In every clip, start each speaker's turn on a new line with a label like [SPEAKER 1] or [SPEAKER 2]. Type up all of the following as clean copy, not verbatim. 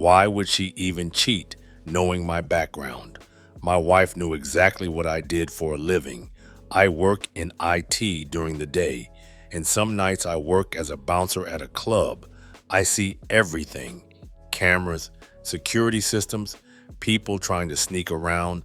[SPEAKER 1] Why would she even cheat, knowing my background? My wife knew exactly what I did for a living. I work in IT during the day, and some nights I work as a bouncer at a club. I see everything: cameras, security systems, people trying to sneak around.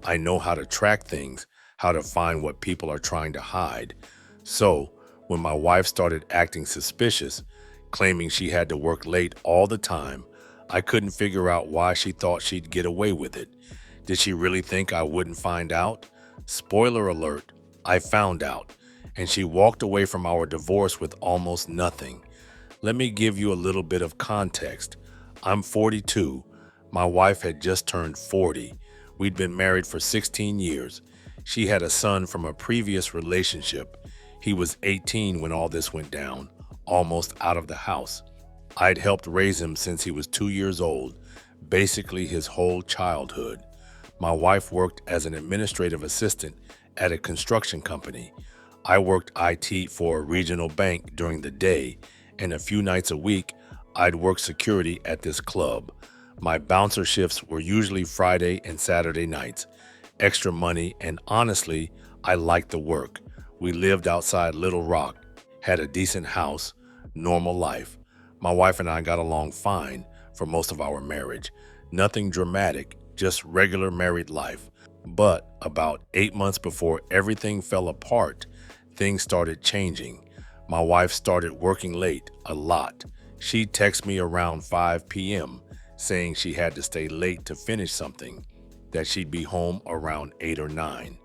[SPEAKER 1] I know how to track things, how to find what people are trying to hide. So, when my wife started acting suspicious, claiming she had to work late all the time, I couldn't figure out why she thought she'd get away with it. Did she really think I wouldn't find out? Spoiler alert, I found out, and she walked away from our divorce with almost nothing. Let me give you a little bit of context. I'm 42. My wife had just turned 40. We'd been married for 16 years. She had a son from a previous relationship. He was 18 when all this went down, almost out of the house. I'd helped raise him since he was 2 years old, basically his whole childhood. My wife worked as an administrative assistant at a construction company. I worked IT for a regional bank during the day, and a few nights a week, I'd work security at this club. My bouncer shifts were usually Friday and Saturday nights. Extra money, and honestly, I liked the work. We lived outside Little Rock, had a decent house, normal life. My wife and I got along fine for most of our marriage. Nothing dramatic, just regular married life. But about 8 months before everything fell apart, things started changing. My wife started working late a lot. She'd text me around 5 p.m. saying she had to stay late to finish something, that she'd be home around 8 or 9.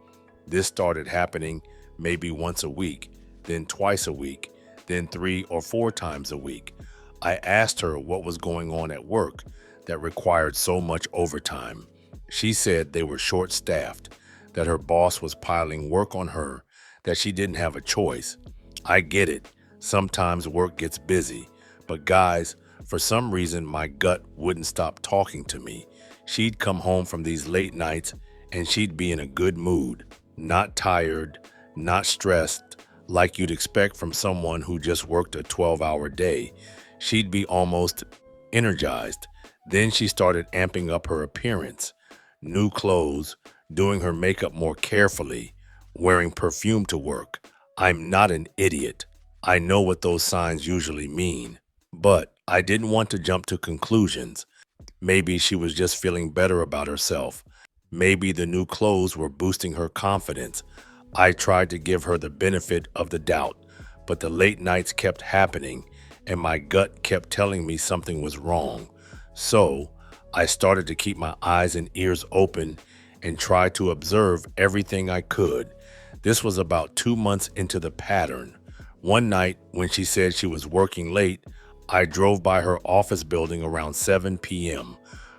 [SPEAKER 1] This started happening maybe once a week, then twice a week, then 3 or 4 times a week. I asked her what was going on at work that required so much overtime. She said they were short-staffed, that her boss was piling work on her, that she didn't have a choice. I get it. Sometimes work gets busy. But guys, for some reason, my gut wouldn't stop talking to me. She'd come home from these late nights and she'd be in a good mood, not tired, not stressed, like you'd expect from someone who just worked a 12-hour day. She'd be almost energized. Then she started amping up her appearance: new clothes, doing her makeup more carefully, wearing perfume to work. I'm not an idiot. I know what those signs usually mean. But I didn't want to jump to conclusions. Maybe she was just feeling better about herself. Maybe the new clothes were boosting her confidence. I tried to give her the benefit of the doubt, but the late nights kept happening, and my gut kept telling me something was wrong. So I started to keep my eyes and ears open and try to observe everything I could. This was about 2 months into the pattern. One night, when she said she was working late, I drove by her office building around 7 p.m.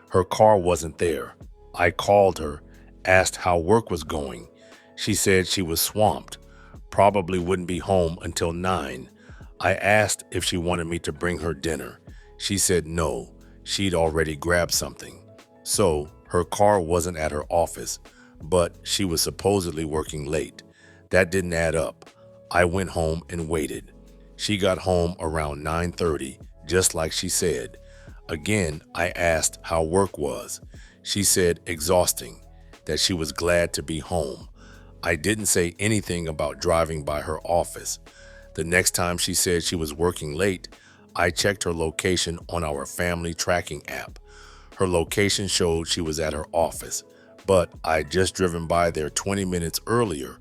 [SPEAKER 1] Her car wasn't there. I called her, asked how work was going. She said she was swamped, probably wouldn't be home until 9. I asked if she wanted me to bring her dinner. She said no, she'd already grabbed something. So her car wasn't at her office, but she was supposedly working late. That didn't add up. I went home and waited. She got home around 9:30, just like she said. Again, I asked how work was. She said exhausting, that she was glad to be home. I didn't say anything about driving by her office. The next time she said she was working late, I checked her location on our family tracking app. Her location showed she was at her office, but I'd just driven by there 20 minutes earlier,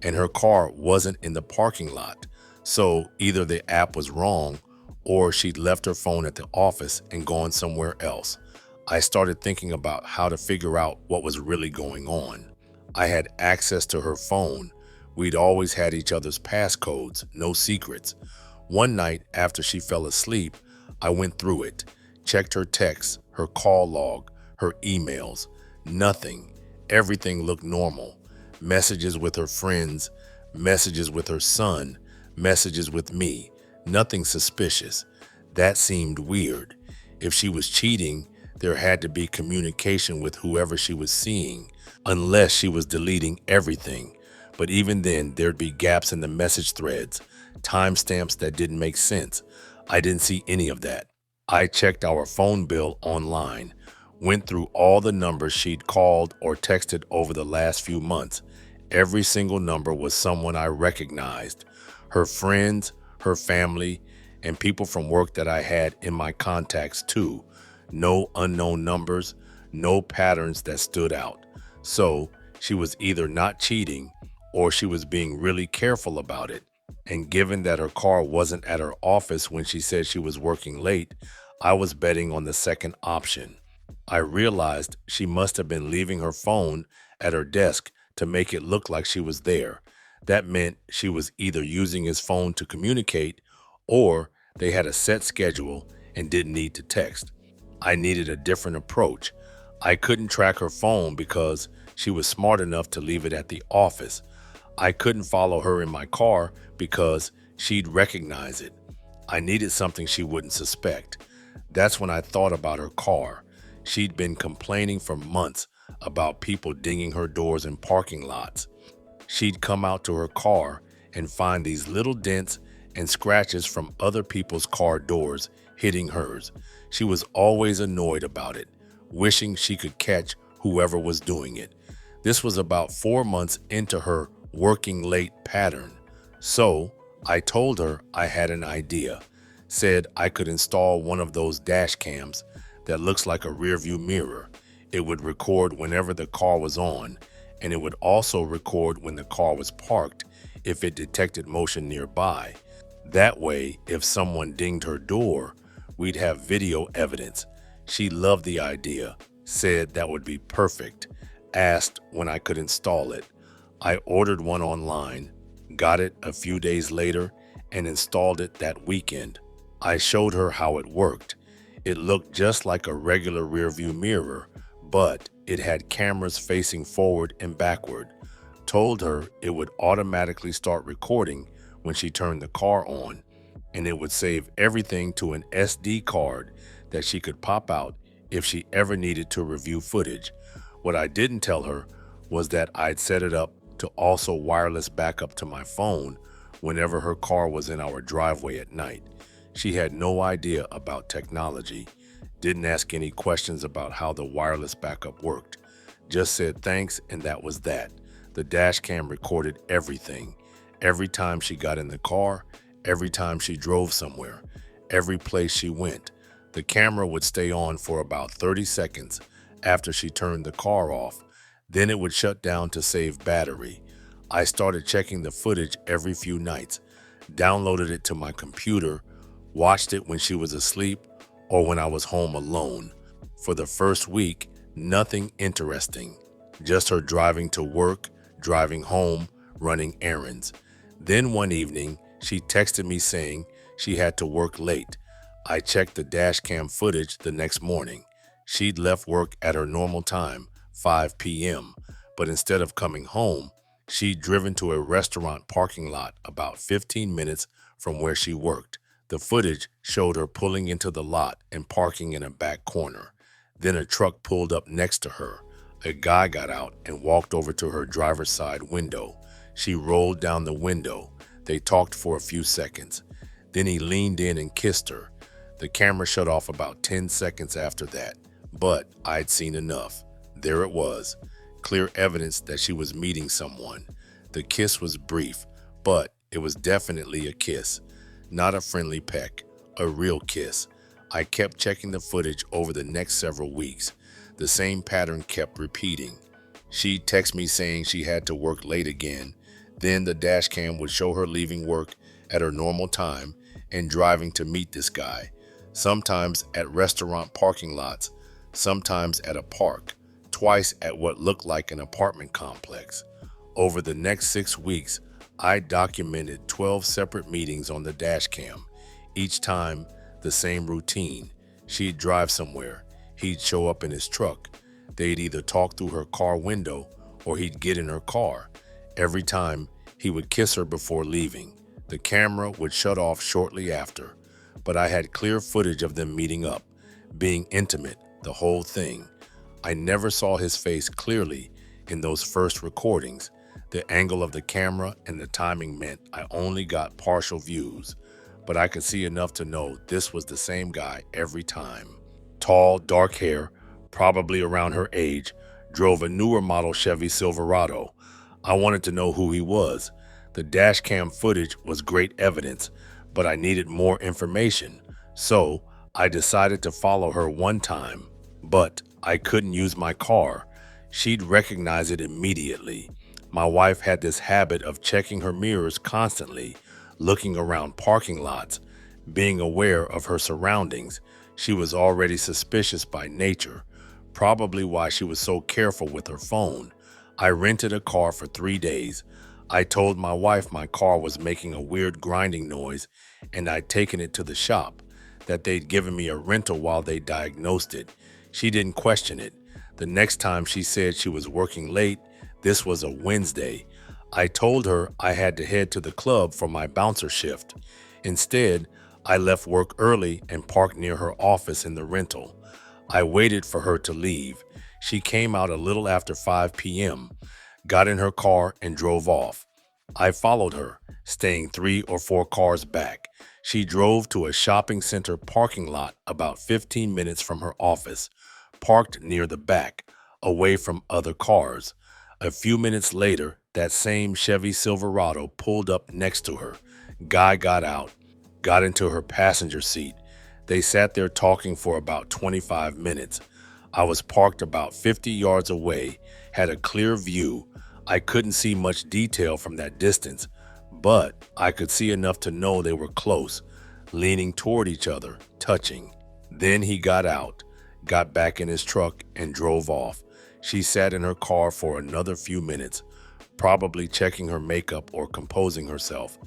[SPEAKER 1] and her car wasn't in the parking lot. So either the app was wrong or she'd left her phone at the office and gone somewhere else. I started thinking about how to figure out what was really going on. I had access to her phone. We'd always had each other's passcodes, no secrets. One night after she fell asleep, I went through it, checked her texts, her call log, her emails. Nothing. Everything looked normal. Messages with her friends, messages with her son, messages with me. Nothing suspicious. That seemed weird. If she was cheating, there had to be communication with whoever she was seeing, unless she was deleting everything. But even then, there'd be gaps in the message threads, timestamps that didn't make sense. I didn't see any of that. I checked our phone bill online, went through all the numbers she'd called or texted over the last few months. Every single number was someone I recognized, her friends, her family, and people from work that I had in my contacts too. No unknown numbers, no patterns that stood out. So she was either not cheating or she was being really careful about it. And given that her car wasn't at her office when she said she was working late, I was betting on the second option. I realized she must have been leaving her phone at her desk to make it look like she was there. That meant she was either using his phone to communicate or they had a set schedule and didn't need to text. I needed a different approach. I couldn't track her phone because she was smart enough to leave it at the office. I couldn't follow her in my car because she'd recognize it. I needed something she wouldn't suspect. That's when I thought about her car. She'd been complaining for months about people dinging her doors in parking lots. She'd come out to her car and find these little dents and scratches from other people's car doors hitting hers. She was always annoyed about it, wishing she could catch whoever was doing it. This was about 4 months into her working late pattern. So I told her I had an idea, said I could install one of those dash cams that looks like a rearview mirror. It would record whenever the car was on, and it would also record when the car was parked if it detected motion nearby. That way, if someone dinged her door, we'd have video evidence. She loved the idea, said that would be perfect, asked when I could install it. I ordered one online, got it a few days later, and installed it that weekend. I showed her how it worked. It looked just like a regular rearview mirror, but it had cameras facing forward and backward. Told her it would automatically start recording when she turned the car on, and it would save everything to an SD card that she could pop out if she ever needed to review footage. What I didn't tell her was that I'd set it up to also wireless backup to my phone whenever her car was in our driveway at night. She had no idea about technology, didn't ask any questions about how the wireless backup worked, just said thanks and that was that. The dash cam recorded everything. Every time she got in the car, every time she drove somewhere, every place she went. The camera would stay on for about 30 seconds after she turned the car off. Then it would shut down to save battery. I started checking the footage every few nights, downloaded it to my computer, watched it when she was asleep or when I was home alone. For the first week, nothing interesting, just her driving to work, driving home, running errands. Then one evening, she texted me saying she had to work late. I checked the dash cam footage the next morning. She'd left work at her normal time, 5 p.m., but instead of coming home, she'd driven to a restaurant parking lot about 15 minutes from where she worked. The footage showed her pulling into the lot and parking in a back corner. Then a truck pulled up next to her. A guy got out and walked over to her driver's side window. She rolled down the window. They talked for a few seconds. Then he leaned in and kissed her. The camera shut off about 10 seconds after that, but I'd seen enough. There it was, clear evidence that she was meeting someone. The kiss was brief, but it was definitely a kiss. Not a friendly peck, a real kiss. I kept checking the footage over the next several weeks. The same pattern kept repeating. She'd text me saying she had to work late again. Then the dash cam would show her leaving work at her normal time and driving to meet this guy, sometimes at restaurant parking lots, sometimes at a park, twice at what looked like an apartment complex. Over the next 6 weeks, I documented 12 separate meetings on the dash cam. Each time, the same routine. She'd drive somewhere. He'd show up in his truck. They'd either talk through her car window or he'd get in her car. Every time, he would kiss her before leaving. The camera would shut off shortly after, but I had clear footage of them meeting up, being intimate, the whole thing. I never saw his face clearly in those first recordings. The angle of the camera and the timing meant I only got partial views. but I could see enough to know this was the same guy every time. Tall, dark hair, probably around her age, drove a newer model Chevy Silverado. I wanted to know who he was. The dash cam footage was great evidence, but I needed more information. So I decided to follow her one time, but I couldn't use my car. She'd recognize it immediately. My wife had this habit of checking her mirrors constantly, looking around parking lots, being aware of her surroundings. She was already suspicious by nature, probably why she was so careful with her phone. I rented a car for 3 days. I told my wife my car was making a weird grinding noise and I'd taken it to the shop, that they'd given me a rental while they diagnosed it. She didn't question it. The next time she said she was working late, this was a Wednesday. I told her I had to head to the club for my bouncer shift. Instead, I left work early and parked near her office in the rental. I waited for her to leave. She came out a little after 5 p.m., got in her car, and drove off. I followed her, staying 3 or 4 cars back. She drove to a shopping center parking lot about 15 minutes from her office, parked near the back, away from other cars. A few minutes later, that same Chevy Silverado pulled up next to her. Guy got out, got into her passenger seat. They sat there talking for about 25 minutes. I was parked about 50 yards away, had a clear view. I couldn't see much detail from that distance, but I could see enough to know they were close, leaning toward each other, touching. Then he got out, got back in his truck, and drove off. She sat in her car for another few minutes, probably checking her makeup or composing herself.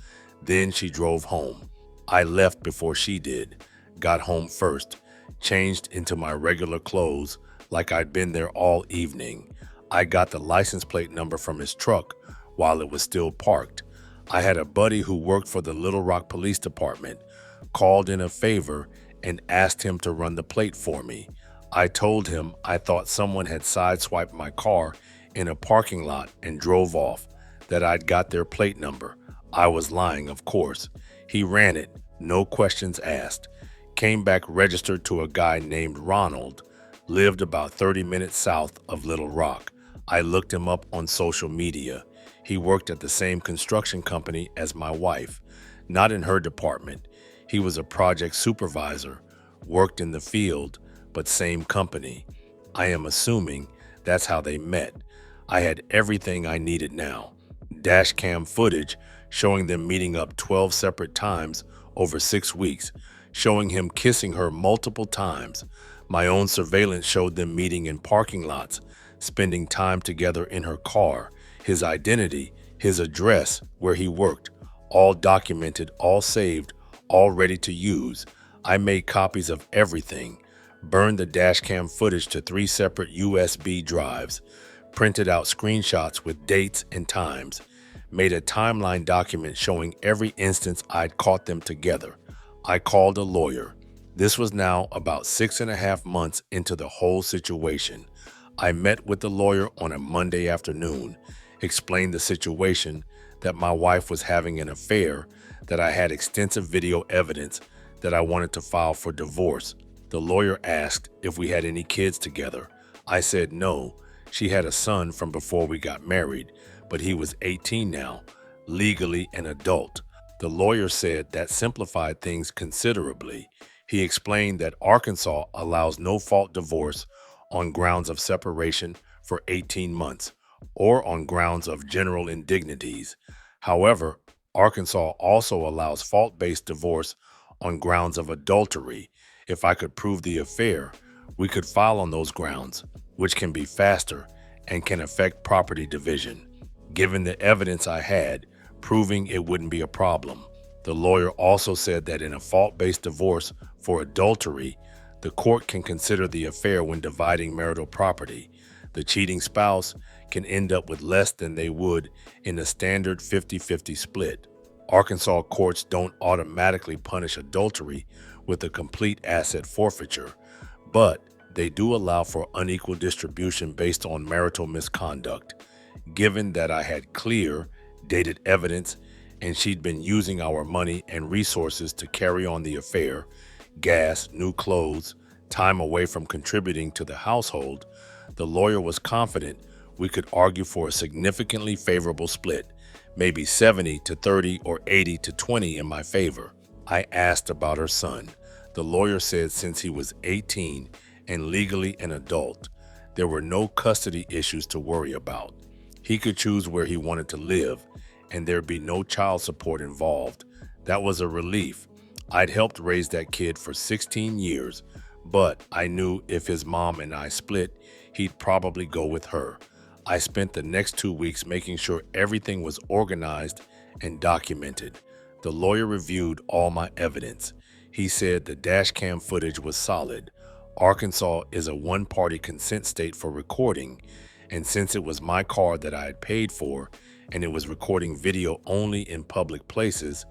[SPEAKER 1] Then she drove home. I left before she did, got home first, changed into my regular clothes like I'd been there all evening. I got the license plate number from his truck while it was still parked. I had a buddy who worked for the Little Rock Police Department, called in a favor and asked him to run the plate for me. I told him I thought someone had sideswiped my car in a parking lot and drove off, that I'd got their plate number. I was lying, of course. He ran it, no questions asked. Came back registered to a guy named Ronald, lived about 30 minutes south of Little Rock. I looked him up on social media. He worked at the same construction company as my wife, not in her department. He was a project supervisor, worked in the field, but same company. I am assuming that's how they met. I had everything I needed now. Dash cam footage showing them meeting up 12 separate times over 6 weeks, showing him kissing her multiple times. My own surveillance showed them meeting in parking lots, spending time together in her car, his identity, his address, where he worked, all documented, all saved, all ready to use. I made copies of everything, burned the dashcam footage to 3 separate USB drives, printed out screenshots with dates and times, made a timeline document showing every instance I'd caught them together. I called a lawyer. This was now about 6.5 months into the whole situation. I met with the lawyer on a Monday afternoon, explained the situation, that my wife was having an affair, that I had extensive video evidence, that I wanted to file for divorce. The lawyer asked if we had any kids together. I said no. She had a son from before we got married, but he was 18 now, legally an adult. The lawyer said that simplified things considerably. He explained that Arkansas allows no-fault divorce on grounds of separation for 18 months or on grounds of general indignities. However, Arkansas also allows fault-based divorce on grounds of adultery. If I could prove the affair, we could file on those grounds, which can be faster and can affect property division. Given the evidence I had, proving it wouldn't be a problem. The lawyer also said that in a fault-based divorce for adultery, the court can consider the affair when dividing marital property. The cheating spouse can end up with less than they would in a standard 50-50 split. Arkansas courts don't automatically punish adultery with a complete asset forfeiture, but they do allow for unequal distribution based on marital misconduct. Given that I had clear, dated evidence and she'd been using our money and resources to carry on the affair, gas, new clothes, time away from contributing to the household. The lawyer was confident we could argue for a significantly favorable split, maybe 70 to 30 or 80 to 20 in my favor. I asked about her son. The lawyer said since he was 18 and legally an adult, there were no custody issues to worry about. He could choose where he wanted to live, and there'd be no child support involved. That was a relief. I'd helped raise that kid for 16 years, but I knew if his mom and I split, he'd probably go with her. I spent the next 2 weeks making sure everything was organized and documented. The lawyer reviewed all my evidence. He said the dash cam footage was solid. Arkansas is a one-party consent state for recording, and since it was my car that I had paid for and it was recording video only in public places,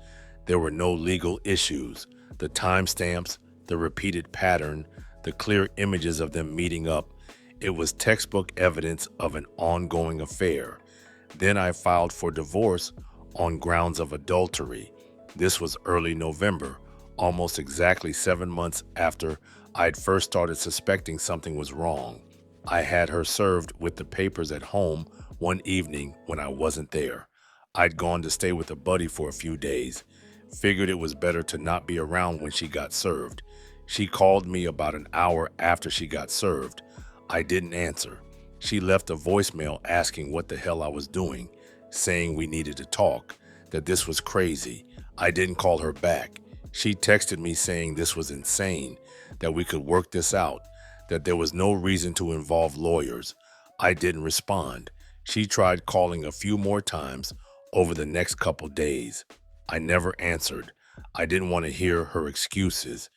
[SPEAKER 1] there were no legal issues. The timestamps, the repeated pattern, the clear images of them meeting up, it was textbook evidence of an ongoing affair. Then I filed for divorce on grounds of adultery. This was early November, almost exactly 7 months after I'd first started suspecting something was wrong. I had her served with the papers at home one evening when I wasn't there. I'd gone to stay with a buddy for a few days. Figured it was better to not be around when she got served. She called me about an hour after she got served. I didn't answer. She left a voicemail asking what the hell I was doing, saying we needed to talk, that this was crazy. I didn't call her back. She texted me saying this was insane, that we could work this out, that there was no reason to involve lawyers. I didn't respond. She tried calling a few more times over the next couple days. I never answered. I didn't want to hear her excuses.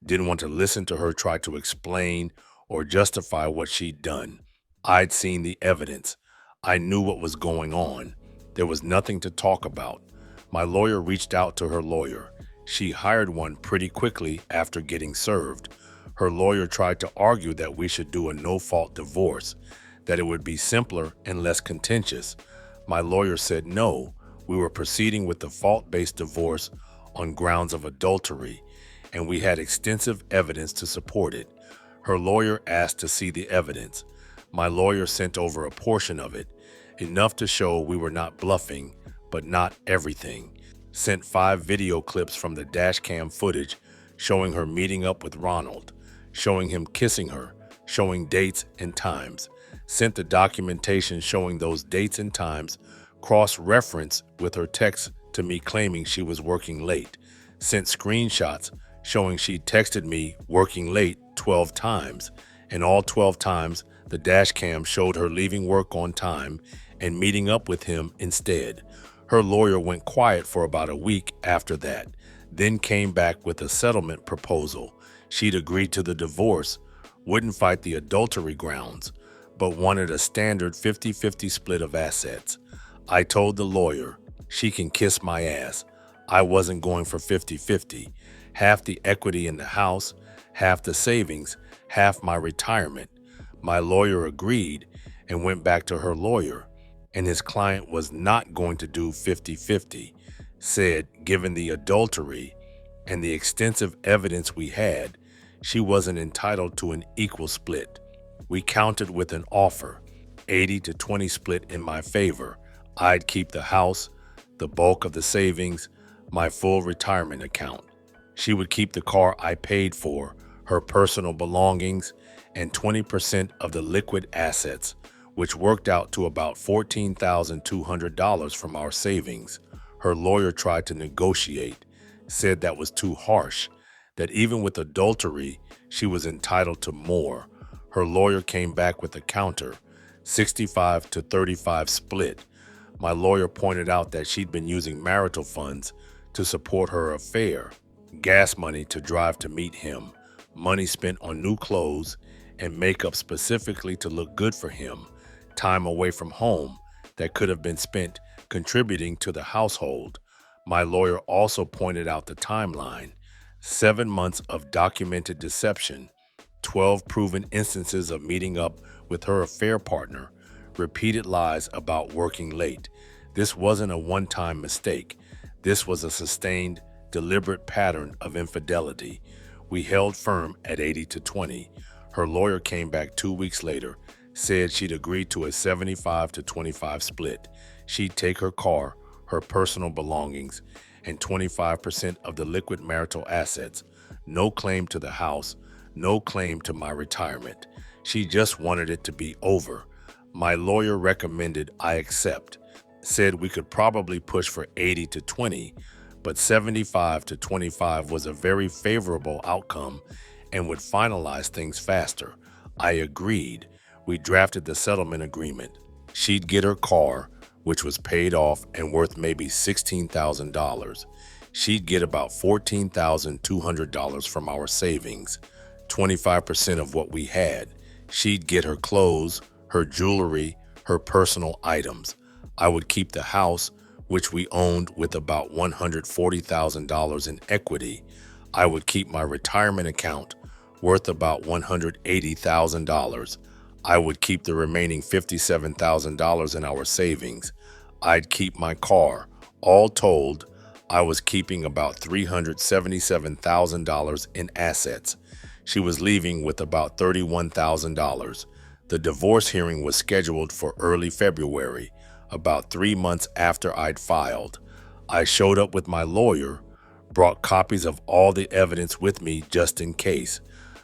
[SPEAKER 1] Didn't want to listen to her try to explain or justify what she'd done. I'd seen the evidence. I knew what was going on. There was nothing to talk about. My lawyer reached out to her lawyer. She hired one pretty quickly after getting served. Her lawyer tried to argue that we should do a no-fault divorce, that it would be simpler and less contentious. My lawyer said no, we were proceeding with the fault-based divorce on grounds of adultery, and we had extensive evidence to support it. Her lawyer asked to see the evidence. My lawyer sent over a portion of it, enough to show we were not bluffing, but not everything. Sent 5 video clips from the dash cam footage showing her meeting up with Ronald, showing him kissing her, showing dates and times. Sent the documentation showing those dates and times, cross-referenced with her text to me claiming she was working late. Sent screenshots showing she texted me working late 12 times, and all 12 times the dash cam showed her leaving work on time and meeting up with him instead. Her lawyer went quiet for about a week after that, then came back with a settlement proposal. She'd agreed to the divorce, wouldn't fight the adultery grounds, but wanted a standard 50-50 split of assets. I told the lawyer, she can kiss my ass. I wasn't going for 50-50. Half the equity in the house, half the savings, half my retirement. My lawyer agreed and went back to her lawyer, and his client was not going to do 50-50, said given the adultery and the extensive evidence we had, she wasn't entitled to an equal split. We counted with an offer, 80 to 20 split in my favor. I'd keep the house, the bulk of the savings, my full retirement account. She would keep the car I paid for, her personal belongings, and 20% of the liquid assets, which worked out to about $14,200 from our savings. Her lawyer tried to negotiate, said that was too harsh, that even with adultery, she was entitled to more. Her lawyer came back with a counter, 65 to 35 split. My lawyer pointed out that she'd been using marital funds to support her affair, gas money to drive to meet him, money spent on new clothes and makeup specifically to look good for him, time away from home that could have been spent contributing to the household. My lawyer also pointed out the timeline, 7 months of documented deception, 12 proven instances of meeting up with her affair partner, repeated lies about working late. This wasn't a one-time mistake. This was a sustained, deliberate pattern of infidelity. We held firm at 80-20. Her lawyer came back 2 weeks later, said she'd agreed to a 75-25 split. She'd take her car, her personal belongings, and 25% of the liquid marital assets. No claim to the house, no claim to my retirement. She just wanted it to be over. My lawyer recommended I accept, said we could probably push for 80-20, but 75-25 was a very favorable outcome and would finalize things faster. I agreed. We drafted the settlement agreement. She'd get her car, which was paid off and worth maybe $16,000. She'd get about $14,200 from our savings, 25% of what we had. She'd get her clothes, her jewelry, her personal items. I would keep the house, which we owned with about $140,000 in equity. I would keep my retirement account, worth about $180,000. I would keep the remaining $57,000 in our savings. I'd keep my car. All told, I was keeping about $377,000 in assets. She was leaving with about $31,000. The divorce hearing was scheduled for early February, about 3 months after I'd filed. I showed up with my lawyer, brought copies of all the evidence with me just in case.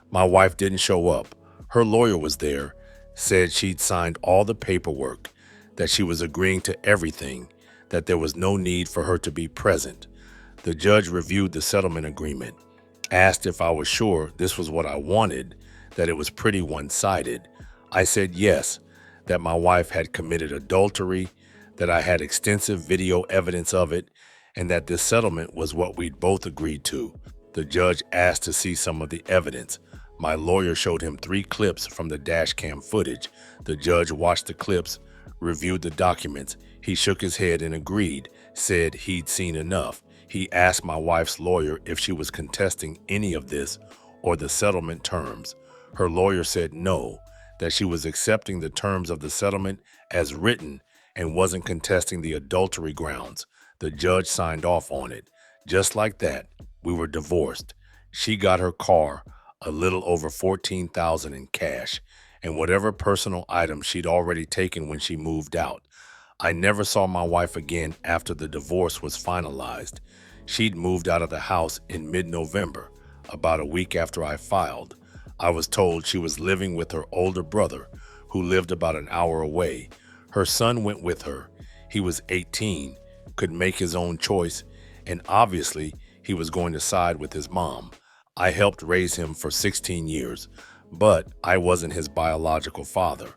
[SPEAKER 1] My wife didn't show up. Her lawyer was there, said she'd signed all the paperwork, that she was agreeing to everything, that there was no need for her to be present. The judge reviewed the settlement agreement, asked if I was sure this was what I wanted, that it was pretty one-sided. I said yes, that my wife had committed adultery, that I had extensive video evidence of it, and that this settlement was what we'd both agreed to. The judge asked to see some of the evidence. My lawyer showed him 3 clips from the dash cam footage. The judge watched the clips, reviewed the documents. He shook his head and agreed, said he'd seen enough. He asked my wife's lawyer if she was contesting any of this or the settlement terms. Her lawyer said no, that she was accepting the terms of the settlement as written and wasn't contesting the adultery grounds. The judge signed off on it. Just like that, we were divorced. She got her car, a little over $14,000 in cash, and whatever personal items she'd already taken when she moved out. I never saw my wife again after the divorce was finalized. She'd moved out of the house in mid-November, about a week after I filed. I was told she was living with her older brother, who lived about an hour away. Her son went with her. He was 18, could make his own choice, and obviously he was going to side with his mom. I helped raise him for 16 years, but I wasn't his biological father.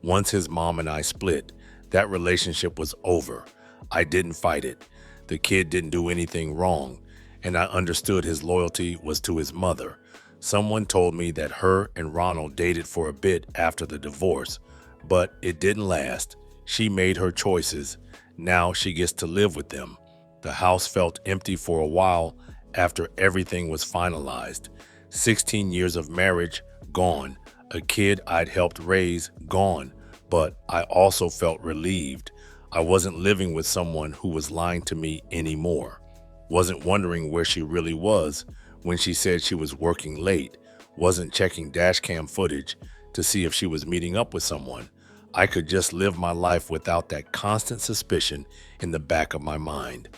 [SPEAKER 1] Once his mom and I split, that relationship was over. I didn't fight it. The kid didn't do anything wrong, and I understood his loyalty was to his mother. Someone told me that her and Ronald dated for a bit after the divorce, but it didn't last. She made her choices. Now she gets to live with them. The house felt empty for a while after everything was finalized. 16 years of marriage, gone. A kid I'd helped raise, gone. But I also felt relieved. I wasn't living with someone who was lying to me anymore. Wasn't wondering where she really was when she said she was working late. Wasn't checking dash cam footage to see if she was meeting up with someone. I could just live my life without that constant suspicion in the back of my mind.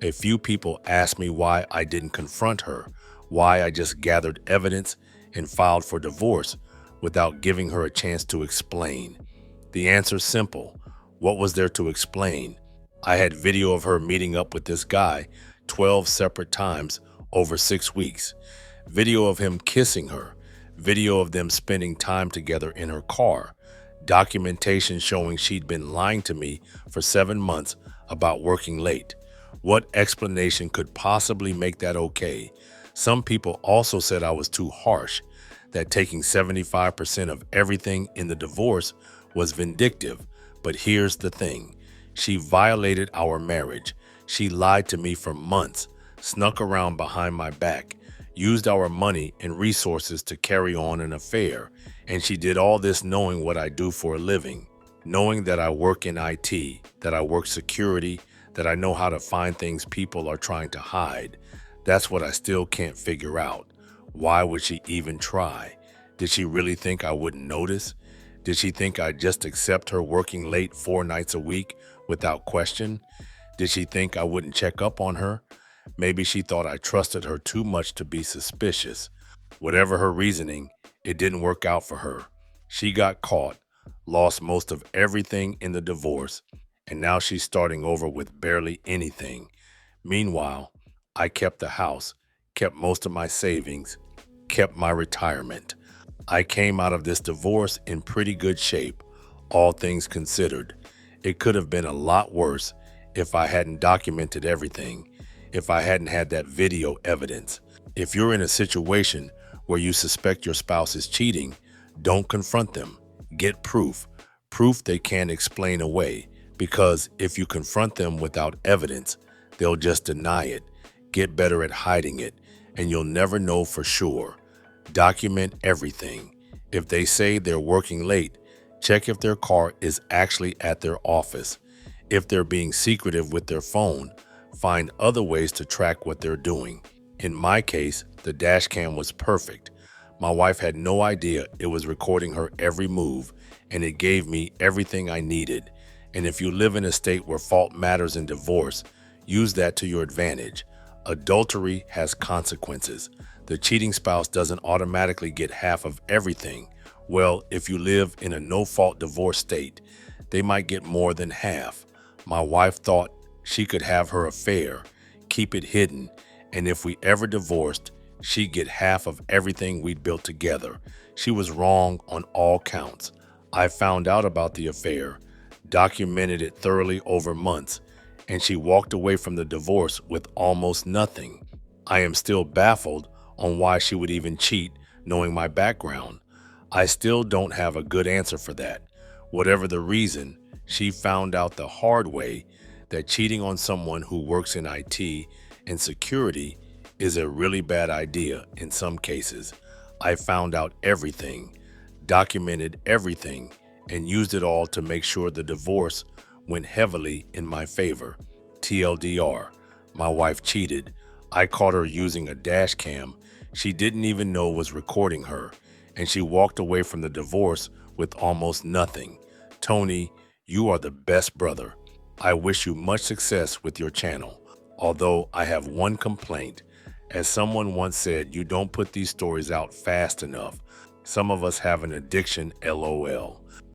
[SPEAKER 1] A few people asked me why I didn't confront her, why I just gathered evidence and filed for divorce without giving her a chance to explain. The answer's simple. What was there to explain? I had video of her meeting up with this guy 12 separate times over 6 weeks. Video of him kissing her. Video of them spending time together in her car. Documentation showing she'd been lying to me for 7 months about working late. What explanation could possibly make that okay? Some people also said I was too harsh, that taking 75% of everything in the divorce was vindictive. But here's the thing. She violated our marriage. She lied to me for months, snuck around behind my back, used our money and resources to carry on an affair. And she did all this knowing what I do for a living, knowing that I work in IT, that I work security, that I know how to find things people are trying to hide. That's what I still can't figure out. Why would she even try? Did she really think I wouldn't notice? Did she think I'd just accept her working late 4 nights a week without question? Did she think I wouldn't check up on her? Maybe she thought I trusted her too much to be suspicious. Whatever her reasoning, it didn't work out for her. She got caught, lost most of everything in the divorce, and now she's starting over with barely anything. Meanwhile, I kept the house, kept most of my savings, kept my retirement. I came out of this divorce in pretty good shape, all things considered. It could have been a lot worse if I hadn't documented everything, if I hadn't had that video evidence. If you're in a situation where you suspect your spouse is cheating, don't confront them. Get proof, proof they can't explain away, because if you confront them without evidence, they'll just deny it, get better at hiding it, and you'll never know for sure. Document everything. If they say they're working late, check if their car is actually at their office. If they're being secretive with their phone, find other ways to track what they're doing. In my case, the dash cam was perfect. My wife had no idea it was recording her every move, and it gave me everything I needed. And if you live in a state where fault matters in divorce, use that to your advantage. Adultery has consequences. The cheating spouse doesn't automatically get half of everything. Well, if you live in a no-fault divorce state, they might get more than half. My wife thought she could have her affair, keep it hidden, and if we ever divorced, she'd get half of everything we'd built together. She was wrong on all counts. I found out about the affair, documented it thoroughly over months, and she walked away from the divorce with almost nothing. I am still baffled on why she would even cheat, knowing my background. I still don't have a good answer for that. Whatever the reason, she found out the hard way that cheating on someone who works in IT and security is a really bad idea in some cases. I found out everything, documented everything, and used it all to make sure the divorce went heavily in my favor. TLDR, my wife cheated. I caught her using a dash cam she didn't even know was recording her, and she walked away from the divorce with almost nothing. Tony, you are the best brother. I wish you much success with your channel. Although I have one complaint. As someone once said, you don't put these stories out fast enough. Some of us have an addiction, LOL.